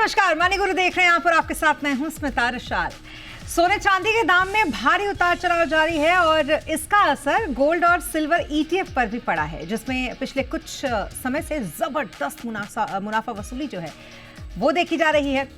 नमस्कार, मनी गुरु देख रहे हैं यहाँ पर, आपके साथ मैं हूं स्मिता रशाल। सोने चांदी के दाम में भारी उतार चढ़ाव जारी है और इसका असर गोल्ड और सिल्वर ईटीएफ पर भी पड़ा है, जिसमें पिछले कुछ समय से जबरदस्त मुनाफा वसूली जो है वो देखी जा रही है।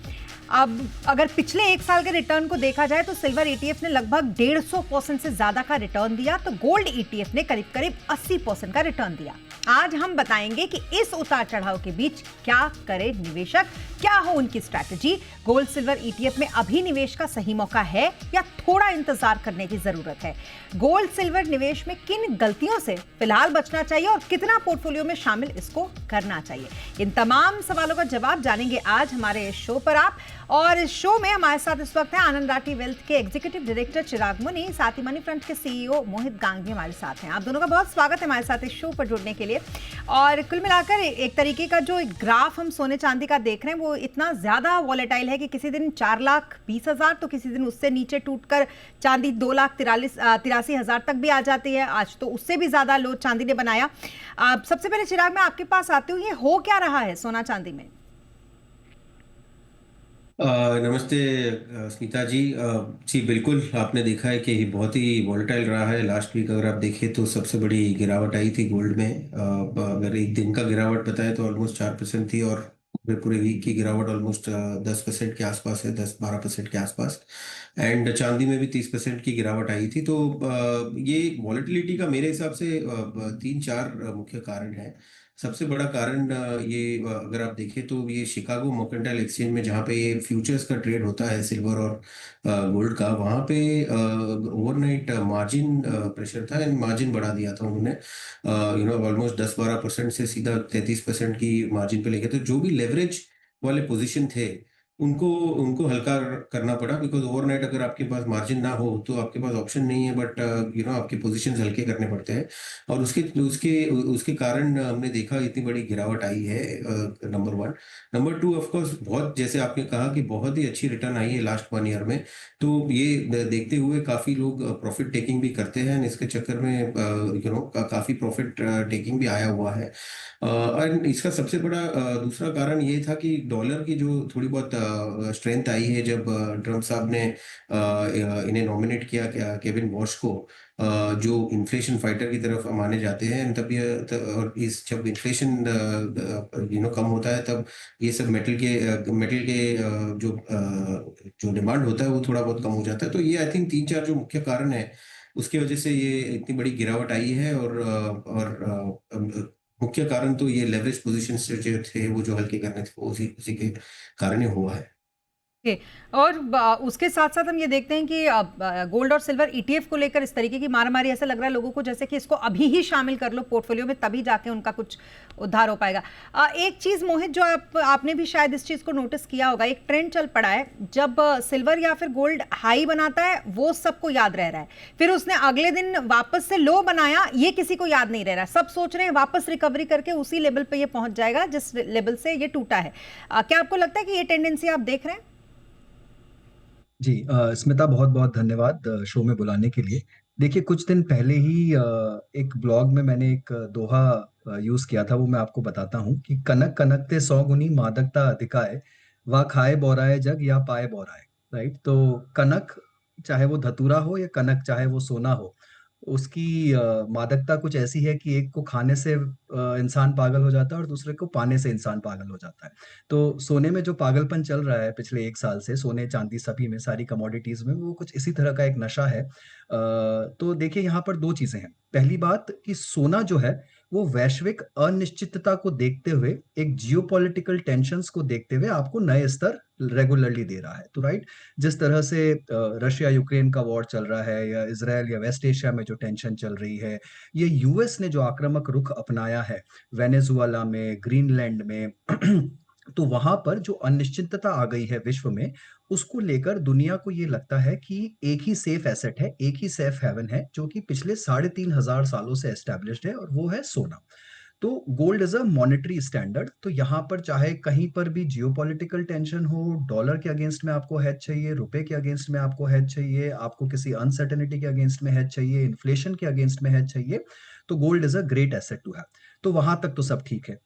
अब अगर पिछले एक साल के रिटर्न को देखा जाए तो सिल्वर ईटीएफ ने लगभग 150% से ज्यादा का रिटर्न दिया, तो गोल्ड ईटीएफ ने करीब करीब 80% का रिटर्न दिया। आज हम बताएंगे कि इस उतार चढ़ाव के बीच क्या करे निवेशक, क्या हो उनकी स्ट्रैटेजी, गोल्ड सिल्वर ईटीएफ में अभी निवेश का सही मौका है या थोड़ा इंतजार करने की जरूरत है, गोल्ड सिल्वर निवेश में किन गलतियों से फिलहाल बचना चाहिए और कितना पोर्टफोलियो में शामिल इसको करना चाहिए। इन तमाम सवालों का जवाब जानेंगे आज हमारे शो पर आप। और इस शो में हमारे साथ इस वक्त है आनंद राठी वेल्थ के एग्जीक्यूटिव डायरेक्टर चिराग मुनि, साथ ही मनी फ्रंट के सीईओ मोहित गांग भी हमारे साथ हैं। आप दोनों का बहुत स्वागत है हमारे साथ इस शो पर जुड़ने के लिए। और कुल मिलाकर एक तरीके का जो ग्राफ हम सोने चांदी का देख रहे हैं वो इतना ज्यादा वॉलेटाइल है कि किसी दिन 4,20,000 तो किसी दिन उससे नीचे टूटकर चांदी 2,83,000 तक भी आ जाती है। आज तो उससे भी ज्यादा लो चांदी ने बनाया। सबसे पहले चिराग मैं आपके पास आती हूँ, ये हो क्या रहा है सोना चांदी में? नमस्ते स्मिता जी। जी बिल्कुल, आपने देखा है कि बहुत ही वॉलेटाइल रहा है। लास्ट वीक अगर आप देखें तो सबसे बड़ी गिरावट आई थी गोल्ड में। अगर एक दिन का गिरावट बताए तो ऑलमोस्ट 4% थी और पूरे वीक की गिरावट ऑलमोस्ट 10% के आसपास है, 10-12% के आसपास। एंड चांदी में भी 30% की गिरावट आई थी। तो ये वॉलेटिलिटी का मेरे हिसाब से 3-4 मुख्य कारण है। सबसे बड़ा कारण ये अगर आप देखें तो ये शिकागो मर्केंटाइल एक्सचेंज में जहाँ पे ये फ्यूचर्स का ट्रेड होता है सिल्वर और गोल्ड का, वहाँ पे ओवरनाइट मार्जिन प्रेशर था एंड मार्जिन बढ़ा दिया था उन्होंने। ऑलमोस्ट 10-12% से सीधा 33% की मार्जिन पे लेके, तो जो भी लेवरेज वाले पोजीशन थे उनको उनको हल्का करना पड़ा। बिकॉज ओवरनाइट अगर आपके पास मार्जिन ना हो तो आपके पास ऑप्शन नहीं है, बट आपके पोजीशंस हल्के करने पड़ते हैं। और उसके उसके उसके कारण हमने देखा इतनी बड़ी गिरावट आई है। Number one. Number two, of course बहुत, जैसे आपने कहा कि बहुत ही अच्छी रिटर्न आई है लास्ट 1 ईयर में। तो ये देखते हुए काफी लोग प्रॉफिट टेकिंग भी करते हैं, इसके चक्कर में काफी प्रॉफिट टेकिंग भी आया हुआ है। और इसका सबसे बड़ा दूसरा कारण ये था कि डॉलर की जो थोड़ी बहुत स्ट्रेंथ आई है जब ट्रम्प साहब ने इन्हें नॉमिनेट किया केविन वॉश को, जो इन्फ्लेशन फाइटर की तरफ माने जाते हैं। तब और इस जब इन्फ्लेशन कम होता है तब ये सब मेटल के जो डिमांड होता है वो थोड़ा बहुत कम हो जाता है। तो ये आई थिंक 3-4 जो मुख्य कारण है उसकी वजह से ये इतनी बड़ी गिरावट आई है। और मुख्य कारण तो ये लेवरेज पोजीशन से जो थे वो जो हल्के करने थे वो उसी के कारण ही हुआ है। ओके। और उसके साथ साथ हम ये देखते हैं कि गोल्ड और सिल्वर ईटीएफ को लेकर इस तरीके की मारामारी, ऐसा लग रहा है लोगों को जैसे कि इसको अभी ही शामिल कर लो पोर्टफोलियो में, तभी जाके उनका कुछ उद्धार हो पाएगा। एक चीज मोहित, जो आपने भी शायद इस चीज को नोटिस किया होगा, एक ट्रेंड चल पड़ा है, जब सिल्वर या फिर गोल्ड हाई बनाता है वो सबको याद रह रहा है, फिर उसने अगले दिन वापस से लो बनाया, ये किसी को याद नहीं रह रहा। सब सोच रहे हैं वापस रिकवरी करके उसी लेवल पे ये पहुंच जाएगा जिस लेवल से ये टूटा है। क्या आपको लगता है कि ये टेंडेंसी आप देख रहे हैं? जी स्मिता, बहुत बहुत धन्यवाद शो में बुलाने के लिए। देखिए, कुछ दिन पहले ही एक ब्लॉग में मैंने एक दोहा यूज किया था, वो मैं आपको बताता हूँ कि कनक कनकते 100 गुनी मादकता अधिकाय, वा खाए बौराए जग या पाए बौराए। राइट। तो कनक, चाहे वो धतूरा हो या कनक चाहे वो सोना हो, उसकी मादकता कुछ ऐसी है कि एक को खाने से इंसान पागल हो जाता है और दूसरे को पाने से इंसान पागल हो जाता है। तो सोने में जो पागलपन चल रहा है पिछले एक साल से, सोने चांदी सभी में, सारी कमोडिटीज में, वो कुछ इसी तरह का एक नशा है। तो देखिए, यहाँ पर दो चीजें हैं। पहली बात कि सोना जो है वो वैश्विक अनिश्चितता को देखते हुए, एक जियोपॉलिटिकल टेंशंस को देखते हुए आपको नए स्तर रेगुलरली दे रहा है। तो राइट, जिस तरह से रशिया यूक्रेन का वॉर चल रहा है, या इसराइल या वेस्ट एशिया में जो टेंशन चल रही है, ये यूएस ने जो आक्रामक रुख अपनाया है वेनेजुएला में, ग्रीनलैंड में तो वहां पर जो अनिश्चितता आ गई है विश्व में, उसको लेकर दुनिया को ये लगता है कि एक ही सेफ एसेट है, एक ही सेफ हेवन है, जो कि पिछले 3,500 सालों से एस्टेब्लिश्ड है, और वो है सोना। तो gold is a monetary standard. तो यहाँ पर चाहे कहीं पर भी जियोपॉलिटिकल टेंशन हो, डॉलर के अगेंस्ट में आपको हेज चाहिए, रुपए के अगेंस्ट में आपको हेज चाहिए, आपको किसी अनसर्टेनिटी के अगेंस्ट में हेज चाहिए, इन्फ्लेशन के अगेंस्ट में हेज चाहिए, तो gold is a great asset to have. तो वहां तक तो सब ठीक है।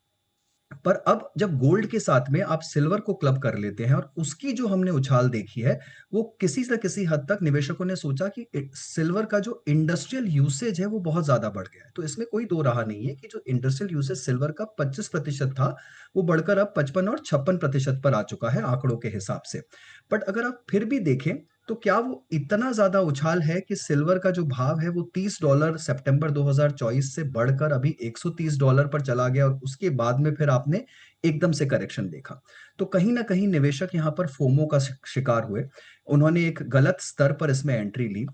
पर अब जब गोल्ड के साथ में आप सिल्वर को क्लब कर लेते हैं और उसकी जो हमने उछाल देखी है, वो किसी न किसी हद तक निवेशकों ने सोचा कि सिल्वर का जो इंडस्ट्रियल यूसेज है वो बहुत ज्यादा बढ़ गया है। तो इसमें कोई दो राह नहीं है कि जो इंडस्ट्रियल यूसेज सिल्वर का 25% था, वो बढ़कर अब 55 और 56% पर आ चुका है आंकड़ों के हिसाब से। बट अगर आप फिर भी देखें तो क्या वो इतना ज्यादा उछाल है कि सिल्वर का जो भाव है वो $30 सितंबर 2024 से बढ़कर अभी $130 पर चला गया और उसके बाद में फिर आपने एकदम से करेक्शन देखा। तो कहीं ना कहीं निवेशक यहाँ पर फोमो का शिकार हुए। उन्होंने एक गलत स्तर पर इसमें एंट्री ली।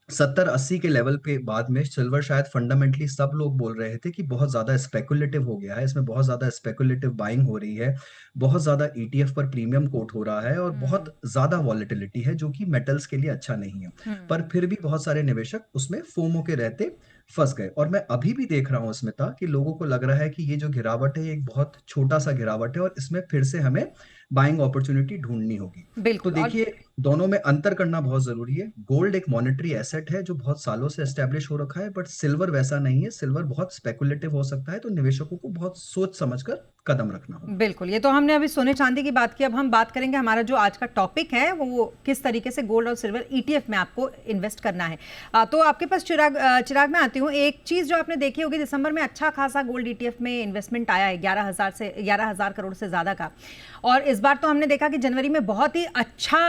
70-80 के लेवल पे बाद में सिल्वर शायद फंडामेंटली सब लोग बोल रहे थे कि बहुत ज्यादा स्पेकुलेटिव हो गया है, इसमें बहुत ज्यादा स्पेकुलेटिव बाइंग हो रही है, बहुत ज्यादा ईटीएफ पर प्रीमियम कोट हो रहा है और बहुत ज्यादा वॉलेटिलिटी है जो कि मेटल्स के लिए अच्छा नहीं है। पर फिर भी बहुत सारे निवेशक उसमें फोमो के रहते फंस गए। और मैं अभी भी देख रहा हूं स्मिता कि लोगों को लग रहा है कि ये जो गिरावट है ये एक बहुत छोटा सा गिरावट है और इसमें फिर से हमें बाइंग अपॉर्चुनिटी ढूंढनी होगी। तो बिल्कुल। और देखिए, दोनों में अंतर करना बहुत जरूरी है। गोल्ड एक मॉनेटरी एसेट है जो बहुत सालों से एस्टेब्लिश हो रखा है, बट सिल्वर वैसा नहीं है। सिल्वर बहुत स्पेकुलेटिव हो सकता है, तो निवेशकों को बहुत सोच समझकर कदम रखना होगा। बिल्कुल, ये तो हमने अभी सोने चांदी की बात की। अब हम बात करेंगे हमारा जो आज का टॉपिक है वो किस तरीके से गोल्ड और सिल्वर ईटीएफ में आपको इन्वेस्ट करना है। तो आपके पास चिराग में आती हूँ। एक चीज़ जो आपने देखी होगी, दिसंबर में अच्छा खासा गोल्ड ईटीएफ में इन्वेस्टमेंट आया है 11,000 करोड़ से ज़्यादा का। और इस बार तो हमने देखा कि जनवरी में बहुत ही अच्छा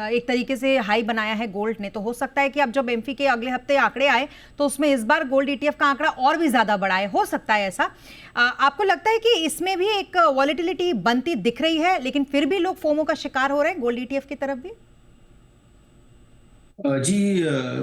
एक तरीके से हाई बनाया है गोल्ड ने। तो हो सकता है कि अब जब एमफी के अगले हफ्ते आंकड़े आए तो उसमें इस बार गोल्ड ईटीएफ का आंकड़ा और भी ज़्यादा बढ़ा है, हो सकता है ऐसा। आपको लगता है कि इसमें भी एक वॉलेटिलिटी बनती दिख रही है, लेकिन फिर भी लोग फोमो का शिकार हो रहे हैं गोल्ड ईटीएफ की तरफ भी? जी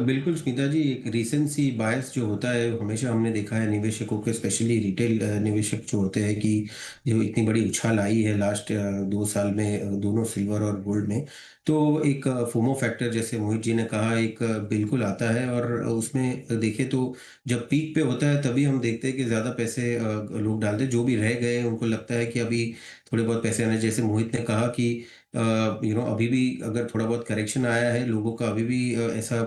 बिल्कुल स्मिता जी, एक रीसेंसी बायस जो होता है हमेशा हमने देखा है निवेशकों के, स्पेशली रिटेल निवेशक जो होते हैं कि जो इतनी बड़ी उछाल आई है लास्ट 2 साल में दोनों सिल्वर और गोल्ड में, तो एक फोमो फैक्टर जैसे मोहित जी ने कहा एक बिल्कुल आता है। और उसमें देखें तो जब पीक पे होता है तभी हम देखते हैं कि ज़्यादा पैसे लोग डालते हैं। जो भी रह गए उनको लगता है कि अभी थोड़े बहुत पैसे आने, जैसे मोहित ने कहा कि अभी भी अगर थोड़ा बहुत करेक्शन आया है, लोगों का अभी भी ऐसा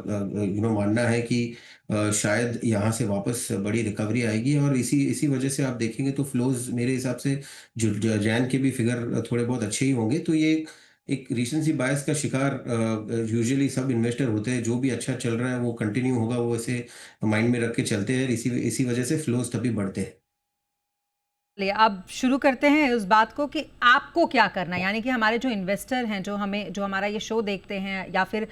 मानना है कि शायद यहाँ से वापस बड़ी रिकवरी आएगी। और इसी इसी वजह से आप देखेंगे तो फ्लोज मेरे हिसाब से जो जैन के भी फिगर थोड़े बहुत अच्छे ही होंगे। तो ये एक रीसेंसी बायस का शिकार यूजुअली सब इन्वेस्टर होते हैं। जो भी अच्छा चल रहा है वो कंटिन्यू होगा, वो ऐसे माइंड में रख के चलते हैं। इसी इसी वजह से फ्लोज तभी बढ़ते हैं। चलिए अब शुरू करते हैं उस बात को कि आपको क्या करना है। यानी कि हमारे जो इन्वेस्टर हैं, जो हमारा ये शो देखते हैं या फिर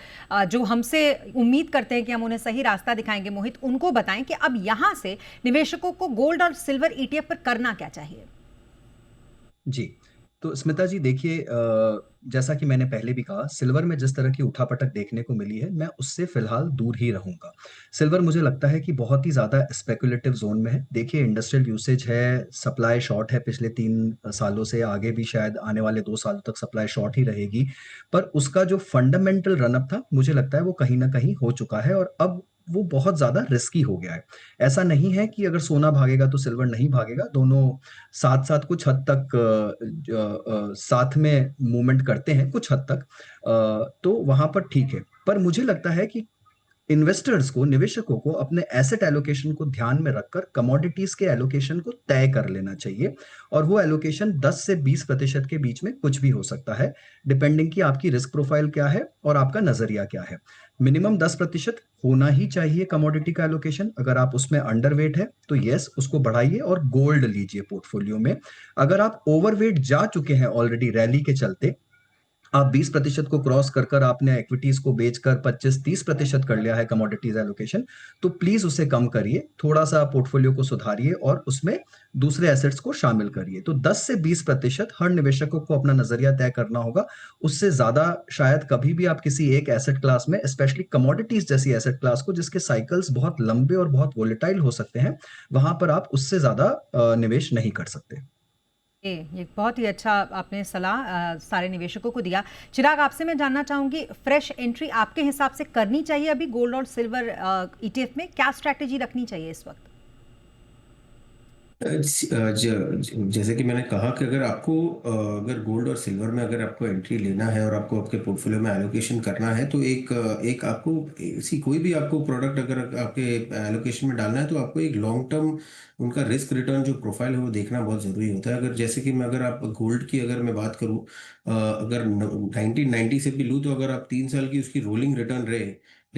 जो हमसे उम्मीद करते हैं कि हम उन्हें सही रास्ता दिखाएंगे, मोहित उनको बताएं कि अब यहां से निवेशकों को गोल्ड और सिल्वर ईटीएफ पर करना क्या चाहिए। जी, तो स्मिता जी देखिए, जैसा कि मैंने पहले भी कहा, सिल्वर में जिस तरह की उठापटक देखने को मिली है, मैं उससे फिलहाल दूर ही रहूंगा। सिल्वर मुझे लगता है कि बहुत ही ज्यादा स्पेकुलेटिव जोन में है। देखिए, इंडस्ट्रियल यूसेज है, सप्लाई शॉर्ट है पिछले 3 सालों से, आगे भी शायद आने वाले 2 सालों तक सप्लाई शॉर्ट ही रहेगी। पर उसका जो फंडामेंटल रनअप था, मुझे लगता है वो कहीं ना कहीं हो चुका है और अब वो बहुत ज्यादा रिस्की हो गया है। ऐसा नहीं है कि अगर सोना भागेगा तो सिल्वर नहीं भागेगा, दोनों साथ साथ कुछ हद तक साथ में मूवमेंट करते हैं कुछ हद तक। तो वहां पर ठीक है। पर मुझे लगता है कि इन्वेस्टर्स को, निवेशकों को अपने एसेट एलोकेशन को ध्यान में रखकर कमोडिटीज के एलोकेशन को तय कर लेना चाहिए। और वो एलोकेशन 10 से 20% के बीच में कुछ भी हो सकता है, डिपेंडिंग कि आपकी रिस्क प्रोफाइल क्या है और आपका नजरिया क्या है। मिनिमम 10% होना ही चाहिए कमोडिटी का एलोकेशन। अगर आप उसमें अंडरवेट है तो यस, उसको बढ़ाइए और गोल्ड लीजिए पोर्टफोलियो में। अगर आप ओवरवेट जा चुके हैं ऑलरेडी रैली के चलते, आप 20% को क्रॉस कर कर आपने इक्विटीज को बेचकर 25-30% कर लिया है कमोडिटीज एलोकेशन, तो प्लीज उसे कम करिए, थोड़ा सा पोर्टफोलियो को सुधारिए और उसमें दूसरे एसेट्स को शामिल करिए। तो 10 से 20% हर निवेशकों को अपना नजरिया तय करना होगा। उससे ज्यादा शायद कभी भी आप किसी एक एसेट क्लास में, स्पेशली कमोडिटीज जैसी एसेट क्लास को जिसके साइकिल्स बहुत लंबे और बहुत वोलेटाइल हो सकते हैं, वहां पर आप उससे ज्यादा निवेश नहीं कर सकते। ये बहुत ही अच्छा आपने सलाह सारे निवेशकों को दिया। चिराग, आपसे मैं जानना चाहूंगी, फ्रेश एंट्री आपके हिसाब से करनी चाहिए अभी गोल्ड और सिल्वर ईटीएफ में? क्या स्ट्रैटेजी रखनी चाहिए इस वक्त? जैसे कि मैंने कहा कि अगर आपको अगर गोल्ड और सिल्वर में अगर आपको एंट्री लेना है और आपको आपके पोर्टफोलियो में एलोकेशन करना है, तो एक आपको ऐसी कोई भी आपको प्रोडक्ट अगर आपके एलोकेशन में डालना है, तो आपको एक लॉन्ग टर्म उनका रिस्क रिटर्न जो प्रोफाइल है वो देखना बहुत ज़रूरी होता है। अगर जैसे कि मैं अगर आप गोल्ड की अगर मैं बात करूँ, अगर 1990 से भी लूँ, तो अगर आप 3 साल की उसकी रोलिंग रिटर्न रहे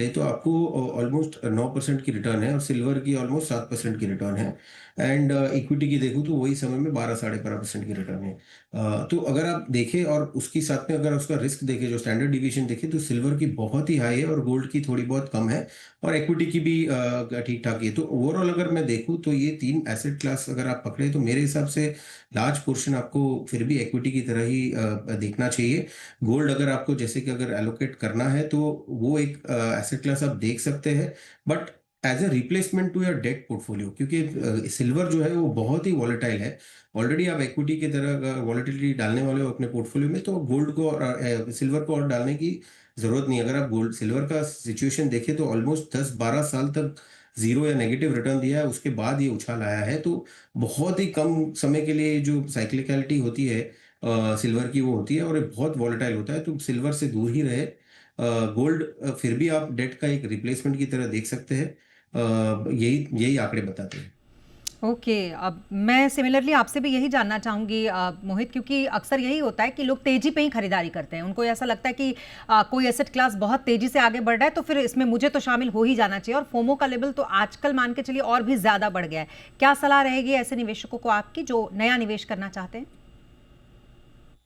तो आपको ऑलमोस्ट 9% की रिटर्न है, और सिल्वर की ऑलमोस्ट 7% की रिटर्न है। एंड इक्विटी की देखूँ तो वही समय में 12 साढ़े 12% की रिटर्न है। तो अगर आप देखें और उसके साथ में अगर उसका रिस्क देखें, जो स्टैंडर्ड डिवीजन देखें, तो सिल्वर की बहुत ही हाई है और गोल्ड की थोड़ी बहुत कम है, और इक्विटी की भी ठीक ठाक है। तो ओवरऑल अगर मैं देखूँ तो ये तीन एसेट क्लास अगर आप पकड़े, तो मेरे हिसाब से लार्ज पोर्शन आपको फिर भी इक्विटी की तरह ही देखना चाहिए। गोल्ड अगर आपको जैसे कि अगर एलोकेट करना है, तो वो एक एसेट क्लास आप देख सकते हैं, but as a replacement to your debt portfolio, क्योंकि सिल्वर जो है वो बहुत ही वॉलेटाइल है। ऑलरेडी आप इक्विटी की तरह वॉलेटिलिटी डालने वाले हो अपने पोर्टफोलियो में, तो गोल्ड को और सिल्वर को और डालने की जरूरत नहीं है। अगर आप गोल्ड सिल्वर का सिचुएशन देखें, तो ऑलमोस्ट 10-12 साल तक जीरो या नेगेटिव रिटर्न दिया है, उसके बाद ये उछाल आया है। तो बहुत ही कम समय के लिए जो साइक्लिकलिटी होती है सिल्वर की, वो होती है, और ये बहुत वॉलेटाइल होता है। तो सिल्वर से दूर ही रहे। गोल्ड फिर भी आप डेट का एक रिप्लेसमेंट की तरह देख सकते हैं। यही यही आंकड़े बताते हैं। ओके, अब मैं सिमिलरली आपसे भी यही जानना चाहूँगी मोहित, क्योंकि अक्सर यही होता है कि लोग तेज़ी पे ही खरीदारी करते हैं। उनको ऐसा लगता है कि कोई एसेट क्लास बहुत तेज़ी से आगे बढ़ रहा है तो फिर इसमें मुझे तो शामिल हो ही जाना चाहिए, और फोमो का लेवल तो आजकल मान के चलिए और भी ज़्यादा बढ़ गया है। क्या सलाह रहेगी ऐसे निवेशकों को आपकी जो नया निवेश करना चाहते हैं?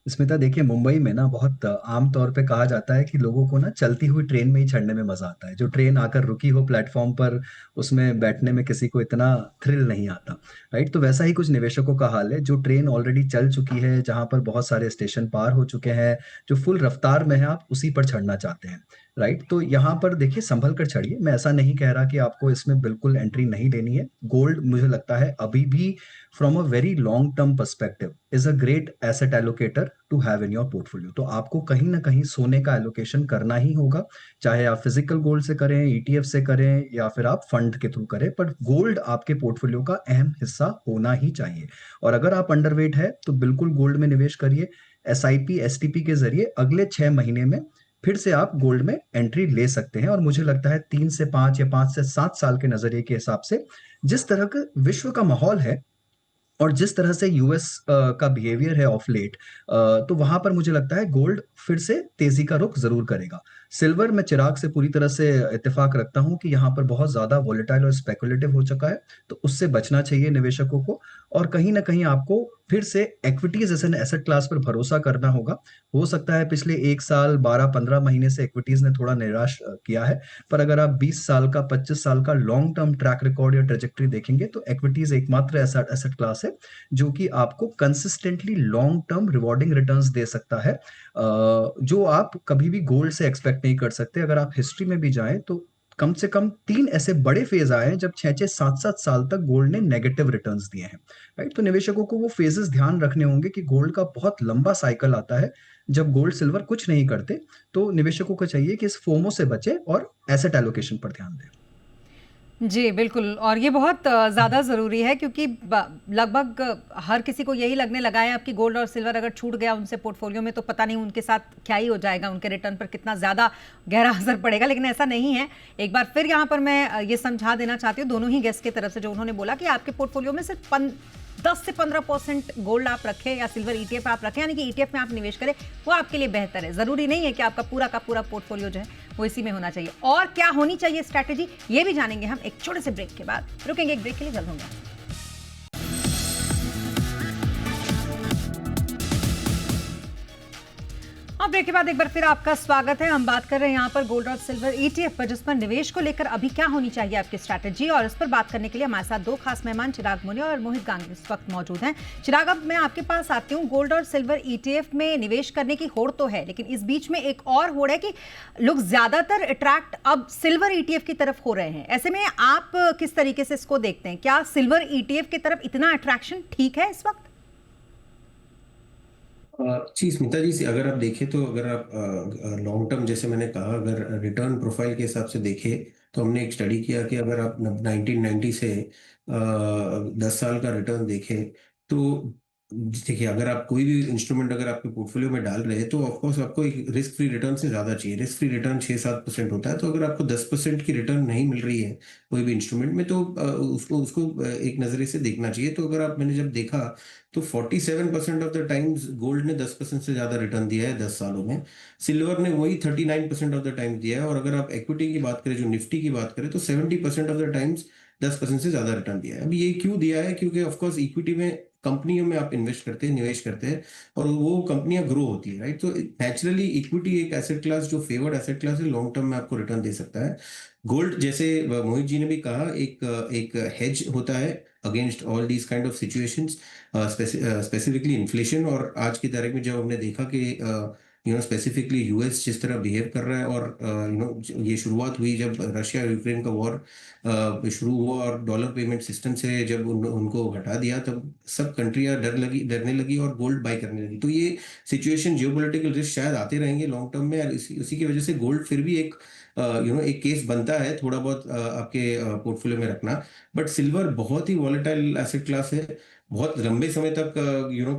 स्मिता, देखिए मुंबई में ना बहुत आम तौर पे कहा जाता है कि लोगों को ना चलती हुई ट्रेन में ही चढ़ने में मजा आता है। जो ट्रेन आकर रुकी हो प्लेटफॉर्म पर, उसमें बैठने में किसी को इतना थ्रिल नहीं आता। राइट, तो वैसा ही कुछ निवेशकों का हाल है। जो ट्रेन ऑलरेडी चल चुकी है, जहां पर बहुत सारे स्टेशन पार हो चुके हैं, जो फुल रफ्तार में है, आप उसी पर चढ़ना चाहते हैं। राइट, तो यहाँ पर देखिए संभल कर चढ़िए। मैं ऐसा नहीं कह रहा कि आपको इसमें बिल्कुल एंट्री नहीं लेनी है। गोल्ड मुझे लगता है अभी भी from a very long term perspective is a great asset allocator to have in your portfolio. तो आपको कहीं ना कहीं सोने का एलोकेशन करना ही होगा, चाहे आप फिजिकल गोल्ड से करें, ईटीएफ से करें, या फिर आप फंड के थ्रू करें, पर गोल्ड आपके पोर्टफोलियो का अहम हिस्सा होना ही चाहिए। और अगर आप अंडरवेट है तो बिल्कुल गोल्ड में निवेश करिए। एसआईपी एसटीपी के जरिए अगले 6 महीने में फिर से आप गोल्ड में एंट्री ले सकते हैं। और मुझे लगता है 3 से 5 या 5 से 7 साल के नजरिए के हिसाब से जिस तरह का विश्व का माहौल है और जिस तरह से यूएस का बिहेवियर है ऑफ लेट, तो वहां पर मुझे लगता है गोल्ड फिर से तेजी का रुख जरूर करेगा। सिल्वर में चिराग से पूरी तरह से इत्तेफाक रखता हूं कि यहाँ पर बहुत ज्यादा वोलेटाइल और स्पेकुलेटिव हो चुका है, तो उससे बचना चाहिए निवेशकों को। और कहीं ना कहीं आपको फिर से इक्विटीज जैसे एसेट क्लास पर भरोसा करना होगा। हो सकता है पिछले 1 साल 12-15 महीने से इक्विटीज ने थोड़ा निराश किया है, पर अगर आप 20 साल का 25 साल का लॉन्ग टर्म ट्रैक रिकॉर्ड या ट्रेजेक्टरी देखेंगे, तो इक्विटीज एकमात्र ऐसा एसेट क्लास है जो कि आपको consistently long term rewarding returns दे सकता है, जो आप कभी भी गोल्ड से एक्सपेक्ट नहीं कर सकते। अगर आप हिस्ट्री में भी जाएं तो कम से कम 3 ऐसे बड़े फेज आए हैं जब 6-6 7-7 साल तक गोल्ड ने नेगेटिव रिटर्न्स दिए हैं। राइट, तो निवेशकों को वो फेजेस ध्यान रखने होंगे कि गोल्ड का बहुत लंबा साइकिल आता है जब गोल्ड सिल्वर कुछ नहीं करते। तो निवेशकों को चाहिए कि इस फोमो से बचे और एसेट एलोकेशन पर ध्यान दें। जी, बिल्कुल, और ये बहुत ज़्यादा ज़रूरी है, क्योंकि लगभग हर किसी को यही लगने लगा है अब कि गोल्ड और सिल्वर अगर छूट गया उनसे पोर्टफोलियो में तो पता नहीं उनके साथ क्या ही हो जाएगा, उनके रिटर्न पर कितना ज़्यादा गहरा असर पड़ेगा। लेकिन ऐसा नहीं है। एक बार फिर यहाँ पर मैं ये समझा देना चाहती हूँ दोनों ही गेस्ट की तरफ से, जो उन्होंने बोला कि आपके पोर्टफोलियो में सिर्फ 10 से 15% गोल्ड आप रखें या सिल्वर ईटीएफ आप रखें, यानी कि ईटीएफ में आप निवेश करें, वो आपके लिए बेहतर है। जरूरी नहीं है कि आपका पूरा का पूरा पोर्टफोलियो जो है वो इसी में होना चाहिए। और क्या होनी चाहिए स्ट्रैटेजी, ये भी जानेंगे हम एक छोटे से ब्रेक के बाद। रुकेंगे एक ब्रेक के लिए, जल्द होंगे। अब ब्रेक के बाद एक बार फिर आपका स्वागत है। हम बात कर रहे हैं यहाँ पर गोल्ड और सिल्वर ईटीएफ पर, जिस पर निवेश को लेकर अभी क्या होनी चाहिए आपकी स्ट्रैटेजी, और इस पर बात करने के लिए हमारे साथ दो खास मेहमान चिराग मुनिया और मोहित गांगी इस वक्त मौजूद हैं। चिराग, अब मैं आपके पास आती हूँ। गोल्ड और सिल्वर ईटीएफ में निवेश करने की होड़ तो है, लेकिन इस बीच में एक और होड़ है कि लोग ज्यादातर अट्रैक्ट अब सिल्वर ईटीएफ की तरफ हो रहे हैं। ऐसे में आप किस तरीके से इसको देखते हैं? क्या सिल्वर ईटीएफ की तरफ इतना अट्रैक्शन ठीक है इस वक्त? जी स्मिता जी, से अगर आप देखें तो अगर आप लॉन्ग टर्म, जैसे मैंने कहा, अगर रिटर्न प्रोफाइल के हिसाब से देखें, तो हमने एक स्टडी किया कि अगर आप 1990 से 10 साल का रिटर्न देखें, तो देखिए अगर आप कोई भी इंस्ट्रूमेंट अगर आपके पोर्टफोलियो में डाल रहे हैं तो ऑफकोर्स आपको एक रिस्क फ्री रिटर्न से ज़्यादा चाहिए। रिस्क फ्री रिटर्न 6-7% होता है, तो अगर आपको 10% की रिटर्न नहीं मिल रही है कोई भी इंस्ट्रूमेंट में, तो उसको उसको एक नज़रिए से देखना चाहिए। तो अगर आप मैंने जब देखा तो 47% ऑफ द टाइम्स गोल्ड ने 10% से ज़्यादा रिटर्न दिया है 10 सालों में। सिल्वर ने वही 39% ऑफ द टाइम दिया है। और अगर आप इक्विटी की बात करें, जो निफ्टी की बात करें, तो 70% ऑफ द टाइम्स 10% से ज़्यादा रिटर्न दिया है। अब ये क्यों दिया है? क्योंकि ऑफकोर्स इक्विटी में कंपनियों में आप इन्वेस्ट करते हैं, निवेश करते हैं, और वो कंपनियां ग्रो होती है, राइट? तो नेचुरली इक्विटी एक एसेट क्लास जो फेवर्ड एसेट क्लास है, लॉन्ग टर्म में आपको रिटर्न दे सकता है। गोल्ड, जैसे मोहित जी ने भी कहा, एक हेज होता है against all these kind of situations, specifically inflation. और आज की तारीख में जब हमने देखा कि स्पेसिफिकली यूएस जिस तरह बिहेव कर रहा है, और ये शुरुआत हुई जब रशिया यूक्रेन का वॉर शुरू हुआ और डॉलर पेमेंट सिस्टम से जब उनको हटा दिया, तब सब कंट्रियां डरने लगी और गोल्ड बाय करने लगी। तो ये सिचुएशन, जियोपॉलिटिकल रिस्क शायद आते रहेंगे लॉन्ग टर्म में, और उसी की वजह से गोल्ड फिर भी एक एक केस बनता है थोड़ा बहुत आपके पोर्टफोलियो में रखना। बट सिल्वर बहुत ही वॉलेटाइल एसेट क्लास है, बहुत लंबे समय तक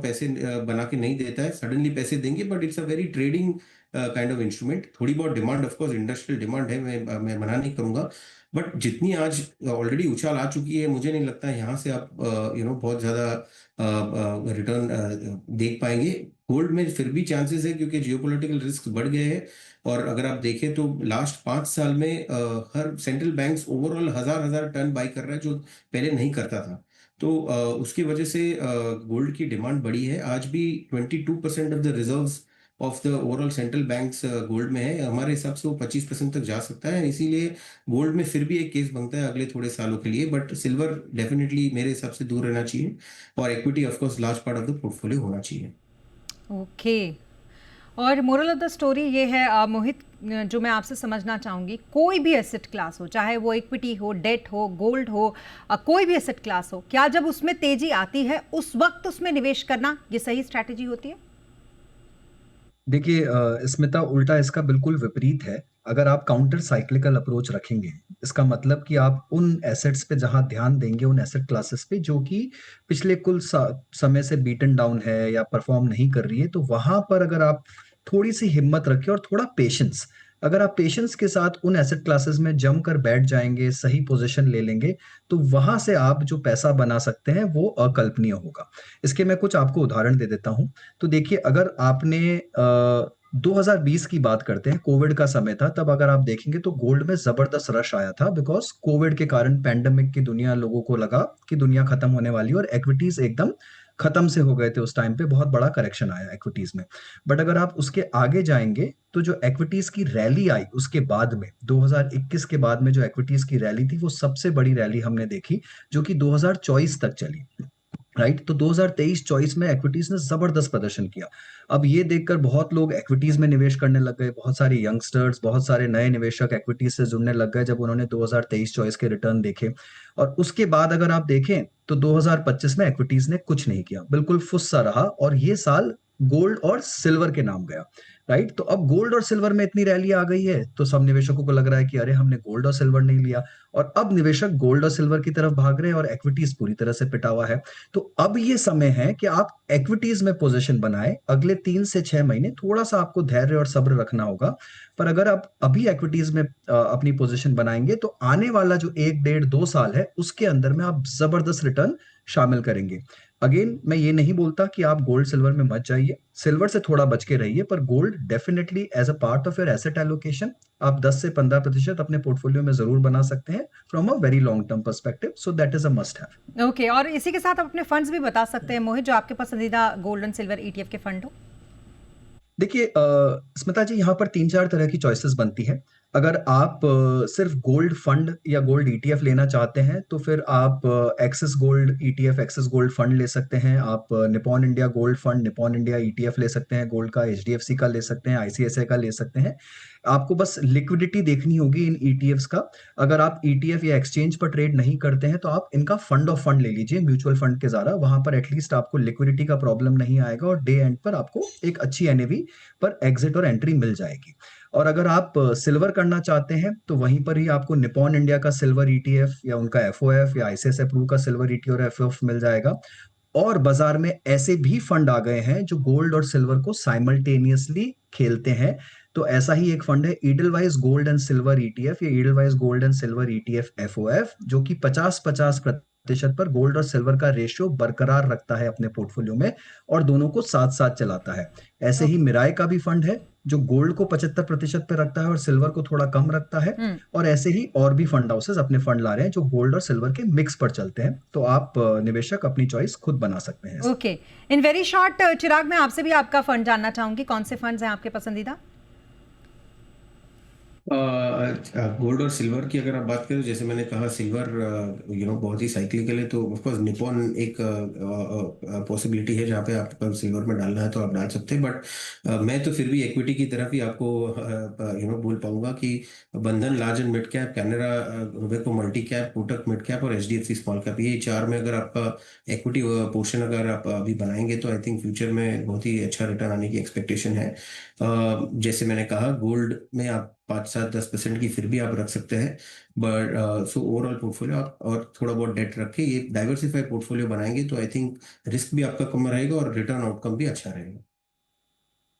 पैसे बना के नहीं देता है, सडनली पैसे देंगे, but it's a very trading kind of instrument. थोड़ी बहुत demand, of course industrial demand है, मैं मना नहीं करूंगा, बट जितनी आज ऑलरेडी उछाल आ चुकी है, मुझे नहीं लगता है यहाँ से आप बहुत ज्यादा रिटर्न देख पाएंगे। गोल्ड में फिर भी चांसेस है, क्योंकि जियोपॉलिटिकल रिस्क बढ़ गए हैं। और अगर आप देखें तो लास्ट 5 साल में हर central banks overall 1000 ton buy कर रहा है, जो पहले नहीं करता था। तो उसकी वजह से गोल्ड की डिमांड बढ़ी है। आज भी 22% of the reserves of the overall central banks gold में है। हमारे हिसाब से वो 25% तक जा सकता है, इसीलिए गोल्ड में फिर भी एक केस बनता है अगले थोड़े सालों के लिए। बट सिल्वर डेफिनेटली मेरे हिसाब से दूर रहना चाहिए, और equity of course large part of the portfolio होना चाहिए। ओके। और मोरल ऑफ द स्टोरी ये है मोहित, जो मैं आपसे समझना चाहूँगी, कोई भी एसेट क्लास हो, चाहे वो इक्विटी हो, डेट हो, गोल्ड हो, कोई भी एसेट क्लास हो, क्या जब उसमें तेजी आती है उस वक्त उसमें निवेश करना ये सही स्ट्रैटेजी होती है? देखिए स्मिता, उल्टा इसका बिल्कुल विपरीत है। अगर आप काउंटर साइक्लिकल अप्रोच रखेंगे, इसका मतलब कि आप उन एसेट्स पे जहां ध्यान देंगे, उन एसेट क्लासेस पे जो कि पिछले कुल समय से बीटन डाउन है या परफॉर्म नहीं कर रही है, तो वहां पर अगर आप थोड़ी सी हिम्मत रखें और थोड़ा पेशेंस, अगर आप पेशेंस के साथ उन एसेट क्लासेस में जम कर बैठ जाएंगे, सही पोजीशन ले लेंगे, तो वहां से आप जो पैसा बना सकते हैं वो अकल्पनीय होगा। इसके मैं कुछ आपको उदाहरण दे देता हूं। तो देखिए, अगर आपने 2020 की बात करते हैं, कोविड का समय था, तब अगर आप देखेंगे तो गोल्ड में जबरदस्त रश आया था, बिकॉज कोविड के कारण, पैंडेमिक की दुनिया, लोगों को लगा कि दुनिया खत्म होने वाली है और इक्विटीज एकदम खत्म से हो गए थे। उस टाइम पे बहुत बड़ा करेक्शन आया इक्विटीज में। बट अगर आप उसके आगे जाएंगे तो जो इक्विटीज की रैली आई उसके बाद में, 2021 के बाद में जो इक्विटीज की रैली थी, वो सबसे बड़ी रैली हमने देखी, जो कि 2024 तक चली, राइट? तो 2023-24 में इक्विटीज ने जबरदस्त प्रदर्शन किया। अब ये देखकर बहुत लोग इक्विटीज में निवेश करने लग गए, बहुत सारे यंगस्टर्स, बहुत सारे नए निवेशक इक्विटीज से जुड़ने लग गए जब उन्होंने 2023-24 के रिटर्न देखे। और उसके बाद अगर आप देखें तो 2025 में इक्विटीज ने कुछ नहीं किया, बिल्कुल फुस सा रहा, और ये साल गोल्ड और सिल्वर के नाम गया, राइट? तो अब गोल्ड और सिल्वर में इतनी रैली आ गई है, तो सब निवेशकों को लग रहा है कि अरे, हमने गोल्ड और सिल्वर नहीं लिया, और अब निवेशक गोल्ड और सिल्वर की तरफ भाग रहे हैं और इक्विटीज पूरी तरह से पिटा हुआ है। तो अब ये समय है कि आप इक्विटीज में पोजीशन बनाएं। अगले 3 से 6 महीने थोड़ा सा आपको धैर्य और सब्र रखना होगा, पर अगर आप अभी इक्विटीज में अपनी पोजीशन बनाएंगे तो आने वाला जो 1, 1.5, 2 साल है, उसके अंदर में आप जबरदस्त रिटर्न शामिल करेंगे। अगेन, मैं ये नहीं बोलता कि आप गोल्ड सिल्वर में मत जाइए, सिल्वर से थोड़ा बच के रहिए, पर gold definitely as a part of your asset allocation आप 10 से 15% अपने पोर्टफोलियो में जरूर बना सकते हैं from a very long term perspective, so that is a must have. Okay. और इसी के साथ आप अपने फंड्स भी बता सकते हैं मोहित, जो आपके पसंदीदा गोल्ड एंड सिल्वर ईटीएफ के फंड हो। देखिए स्मिता जी, यहाँ पर 3-4 तरह की चॉइसेस बनती है। अगर आप सिर्फ गोल्ड फंड या गोल्ड ईटीएफ लेना चाहते हैं, तो फिर आप axis gold ETF, axis gold fund ले सकते हैं। आप Nippon India gold fund, Nippon India ETF ले सकते हैं गोल्ड का, एचडीएफसी का ले सकते हैं, आईसीआईसीआई का ले सकते हैं। आपको बस लिक्विडिटी देखनी होगी इन ईटीएफ्स का। अगर आप ईटीएफ या एक्सचेंज पर ट्रेड नहीं करते हैं, तो आप इनका फंड ऑफ फंड ले लीजिए, म्यूचुअल फंड के ज़रा, वहां पर एटलीस्ट आपको लिक्विडिटी का प्रॉब्लम नहीं आएगा और डे एंड पर आपको एक अच्छी एनएवी पर एग्जिट और एंट्री मिल जाएगी। और अगर आप सिल्वर करना चाहते हैं तो वहीं पर ही आपको निपॉन इंडिया का सिल्वर ईटीएफ या उनका एफओएफ या आईसीएस अप्रूव का सिल्वर ईटीएफ और एफओएफ मिल जाएगा। और बाजार में ऐसे भी फंड आ गए हैं जो गोल्ड और सिल्वर को साइमल्टेनियसली खेलते हैं। तो ऐसा ही एक फंड है Edelweiss gold and silver ETF या Edelweiss gold and silver ETF FOF, जो कि 50-50% पर गोल्ड और सिल्वर का रेशियो बरकरार रखता है अपने पोर्टफोलियो में और दोनों को साथ साथ चलाता है। ऐसे ही मिराय का भी फंड है जो गोल्ड को 75% पे रखता है और सिल्वर को थोड़ा कम रखता है। और ऐसे ही और भी फंड हाउसेस अपने फंड ला रहे हैं जो गोल्ड और सिल्वर के मिक्स पर चलते हैं। तो आप निवेशक अपनी चॉइस खुद बना सकते हैं। ओके, इन वेरी शॉर्ट चिराग, मैं आपसे भी आपका फंड जानना चाहूंगी, कौन से फंड्स हैं आपके पसंदीदा? गोल्ड और सिल्वर की अगर आप बात करें, जैसे मैंने कहा सिल्वर बहुत ही साइक्लिकल है, तो ऑफकोर्स निपॉन एक पॉसिबिलिटी है जहाँ पे आपको सिल्वर में डालना है तो आप डाल सकते हैं। बट मैं तो फिर भी इक्विटी की तरफ ही आपको बोल पाऊंगा कि बंधन large and mid cap, Canara Robeco multi cap, Kotak mid cap और एचडीएफसी स्मॉल कैप, ये 4 में अगर आपका इक्विटी पोर्शन अगर आप अभी बनाएंगे तो आई थिंक फ्यूचर में बहुत ही अच्छा रिटर्न आने की एक्सपेक्टेशन है। जैसे मैंने कहा गोल्ड में आप 5-7-10% की फिर भी आप रख सकते हैं। बट सो ओवरऑल पोर्टफोलियो आप और थोड़ा बहुत डेट रख के ये डाइवर्सिफाइड पोर्टफोलियो बनाएंगे तो आई थिंक रिस्क भी आपका कम रहेगा और रिटर्न आउटकम भी अच्छा रहेगा।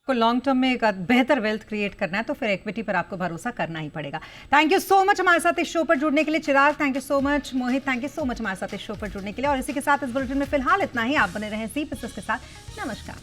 को लॉन्ग टर्म में एक बेहतर वेल्थ क्रिएट करना है तो फिर इक्विटी पर आपको भरोसा करना ही पड़ेगा। थैंक यू सो मच हमारे साथ इस शो पर जुड़ने के लिए Chirag, thank you so much Mohit, thank you so much हमारे साथ इस शो पर जुड़ने के लिए। और इसी के साथ इस बुलेटिन में फिलहाल इतना ही। आप बने रहें सी बिजनेस के साथ। नमस्कार।